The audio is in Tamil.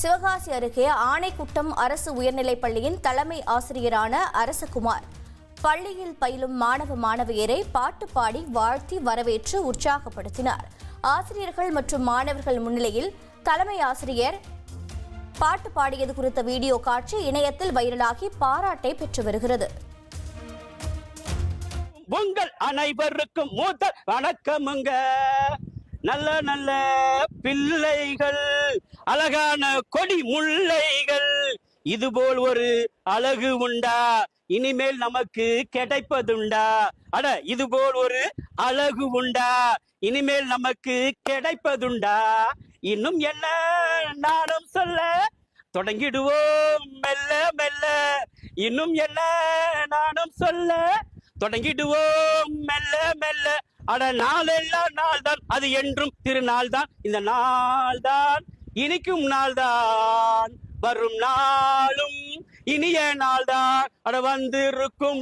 சிவகாசி அருகே ஆனைக்குட்டம் அரசு உயர்நிலைப் பள்ளியின் தலைமை ஆசிரியரான அரசகுமார் பள்ளியில் பயிலும் மாணவ மாணவியரை பாட்டு பாடி வாழ்த்தி வரவேற்று உற்சாகப்படுத்தினார். ஆசிரியர்கள் மற்றும் மாணவர்கள் முன்னிலையில் தலைமை ஆசிரியர் பாட்டு பாடியது குறித்த வீடியோ காட்சி இணையத்தில் வைரலாகி பாராட்டை பெற்று வருகிறது. உங்கள் அனைவருக்கும் முதல் வணக்கமுங்க. நல்ல நல்ல பிள்ளைகள், அழகான கொடி முல்லைகள், இதுபோல் ஒரு அழகு உண்டா இனிமேல் நமக்கு கிடைப்பதுண்டா? அட இதுபோல் ஒரு அழகு உண்டா இனிமேல் நமக்கு கிடைப்பதுண்டா? இன்னும் என்ன நானும் சொல்ல தொடங்கிடுவோம் மெல்ல மெல்ல. இன்னும் என்ன நானும் சொல்ல தொடங்கிடுவோம் மெல்ல மெல்ல. அட நாளெல்லாம் நாள் தான், அது என்றும் திருநாள் தான். இந்த நாள் தான் இனிக்கும் நாள் தான், வரும் நாளும் இனிய நாள் தான். அட வந்திருக்கும்